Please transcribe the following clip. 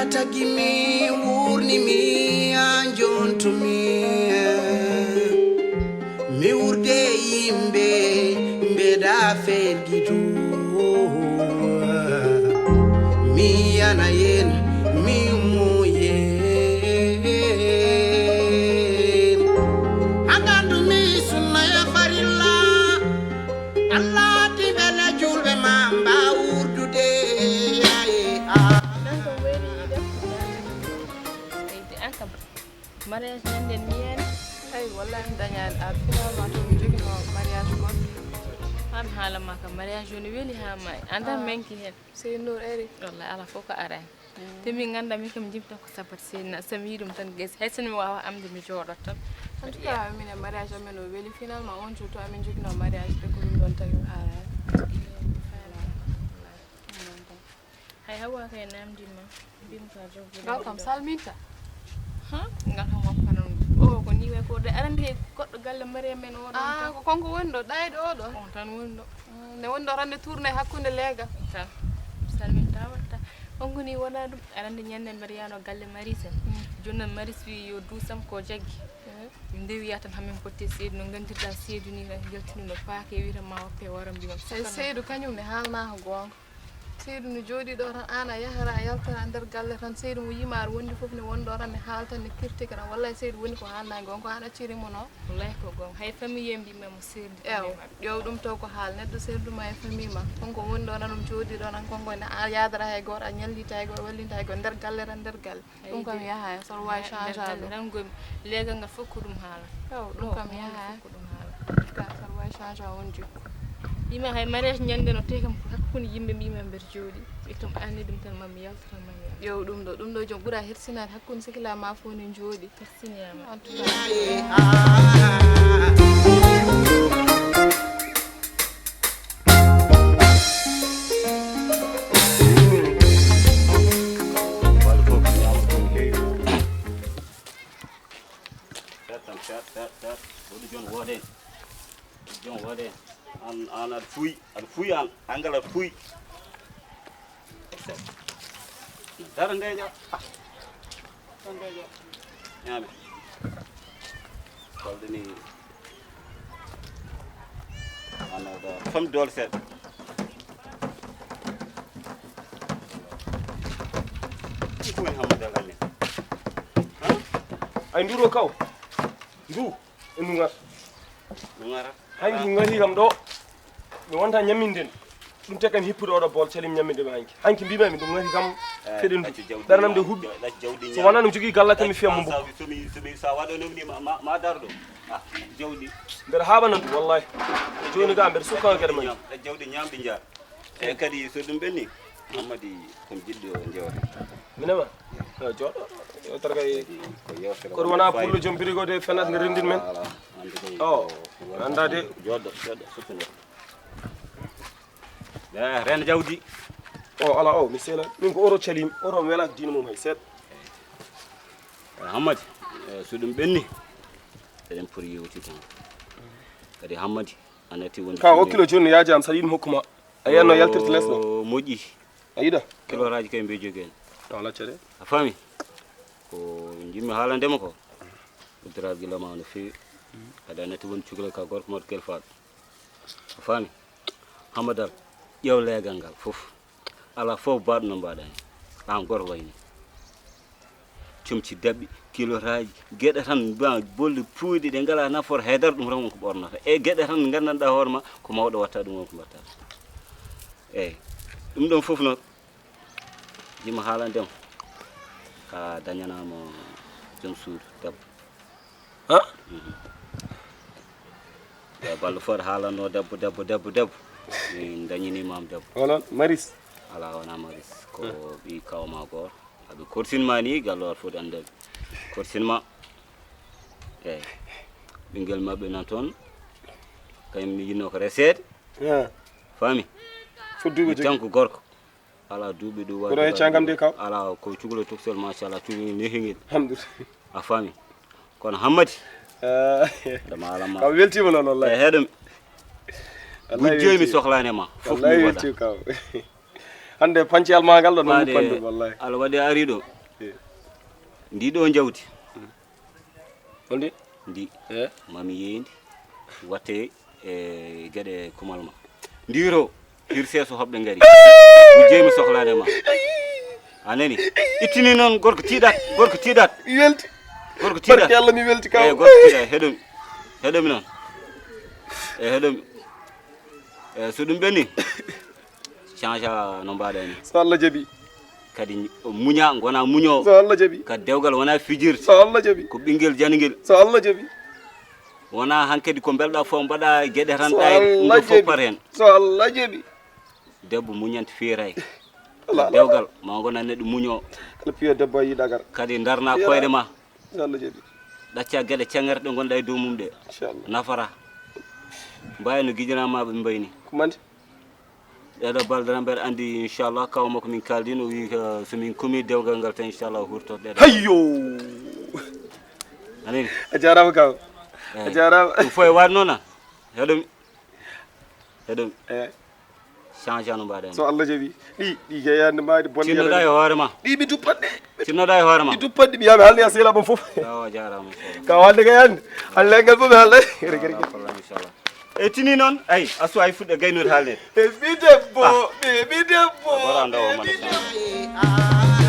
Allah tagi mi wurni mi anjontumi mi wurde yimbe mbeda fergidu mi yana yen mi moyen agandu mi sunna ya farilla Allah ti bela julbe mamba urdude mariage nanden mien ay wallahi dañal a finalement to mi jogino mariage gon am hala maka mariage woni weli ha may anda menki hen sey nour eri wallahi ala foko ara te mi ganda mi kam jimta ko sabat senna samidum tan ges haysen mi wawa amde mi jodot tan en tout cas mine mariage amen o weli finalement on jour to amen jogino mariage de ko dum don tawi ara hay hawa kay namdima bim ka jogo gal kam salminta ngal ham wapanon o ko ni we ko de arande goddo galle mariam men o don ko konko wondo daydo o do on tan wondo ne wondo rande tourner hakkunde lega tan salminta watta onko ni wona dum arande nyande mariano galle marisen jonna maris wi yo dusam ko jaggi min dewi yatan hamin potte seedu no gandirda seedu ni jaltinu no paake wiita ma wappe waram bi say seedu kanyum ne halna ko gonga seedu no jodi do tan ana yahara yaltana der galle tan seedu mo yimar wondi fof ne wondo tan ne halta ne kirti kana wallahi seedu woni ko halna gonga ko ana ciri mo no wallahi ko gonga hay famille mbi memo seedu yow dum to ko hal neddo seedu ma e famille ma konko wondo nan dum jodi do nan konko ne a yadara hay gor a nyallita hay gor wallinta hay gor der galle ran der galle dum kam yaha so way change ran gom lega ngal fokko dum hala dum kam yaha ko dum hala ka so way change on jikko bima hay mariage nyande no tekam hakkuni yimbe mbima ber jodi e tum andi dum tan mam yaltata mam yow dum do jom bura hirsinade hakkuni sikila ma fo ne jodi hirsiniyama en tout cas John wade an fui an angala fui dara ndeja nyame koldeni ana da fam dol set ko en Hammadal ane ay nduro kaw ndu nungar ngara hanki ngari kam do mi wonta nyaminden dum tekan hippudo do bol celim nyaminde mi hanki bima mi dum ngari kam fedin darnamde hubbi so wana no jogi galla kam mi fiam mo somi sa wado nomni ma dardo jawdi ber habana wallahi joni ga ber sukka kede man jawdi nyamdi njar e kadi so dum benni Hamadi kon jiddo jewre minema jodo yo targay ko wana pullo jom birigo de fenat nga rendin men andade jodo sutune ren jawdi ala mi sela min ko oro chalim oro wela dinu mum hay set Hamadi so dum benni eden pour yewti tan kadi Hamadi anati woni ka o kilo joni yaaji am sadin hokkuma ayano yaltirti lesna moji ayida kilo raaji kay be jogen wala cede a fami ko jimmi haalandema ko udra gila ma no fi ada nati won cugla ka gorko mod kel faat a fami Hammadal yew legal ngal fof ala fof baad no mbaada am gor wayni cumci dabbi kilo raaji gede tan ba bolli puudi de ngala nafor haydar dum ran ko bornata e gede tan gandanda horma ko mawdo watta dum ko batta dum don fof no jima haalandem ka dañanama jom suur debbo ballo fot haalano debbo min dañinimam debbo onon maris ala wona maris ko bi kawma gor aɓe korsinma ni gallowar foti andeɓe korsinma eyyi ɓinguel mabɓe nan toon kañum mi yinno ko resede fami fodduɓe tan ko gorko ala duuɓi ɗum koɗo e cagam de kaw ala ko cugulo toksel machallah cugulo nehingel alhamdulillah a fami kono Hammadi dama alama kaw weltima noon wallahi heɗum gujjoy mi sohlane ma fof mi waɗa hande panciyal ma ngal ɗo non pande wallahi ala waɗi ari ɗo ndi ɗo jawdi holde ndi mami yeeyndi watte e gueɗe kumal ma ndiro hirseso hoɓɓe ngari jeemi sohlade ma anani ittini noon gorko tiiɗat mi welti gorko tiiɗat barke Allah mi welti kaw gorko tiiɗat heɗomi noon heɗomi so ɗum ɓenni change no mbaɗa ni so Allah jaɓi kadi muña gona muñowo so Allah jaɓi kadi dewgal wona fijirde so Allah jaɓi ko ɓinguel janiguel so Allah jaɓi wona hankkadi ko belɗa fof mbaɗa gueɗe tan ɗayde ɗum fof par hen so Allah jaɓi debbo muñante fiiray dewgal ma gona neɗɗo muñowo kala piyo debbo a yiiɗa gar kadi darna koyɗe ma so Allah jaɓi ɗacca gueɗe cengere ɗe gonɗa e dow mum ɗe inchallah nafara mbawi no guiƴanamaɓe mbayni kumande ɗeɗo balɗe tan mbeɗa andi inchallah kaw makko min kaldino wi somin kumi dewgal ngal tan inchallah hurtot ɗeɗo hayyo anani a jarama kaw a jarama ɗum fof e waɗi noon heɗomi change no mbaɗa so Allah jaɓi ɗi keyande maɗi bonne tinnoɗa e hoore ma ɗi mi duppanɗe tinnoɗa e hoore ma mi duppanɗe mi yami halni a seela ɓam foof awa jarama kaw hande keyande hallengal fof mi halday inchallah e tini noon ayi asu ay fuɗɗe gaynude haalnede mi debbo mi debbo gora ndawo man ah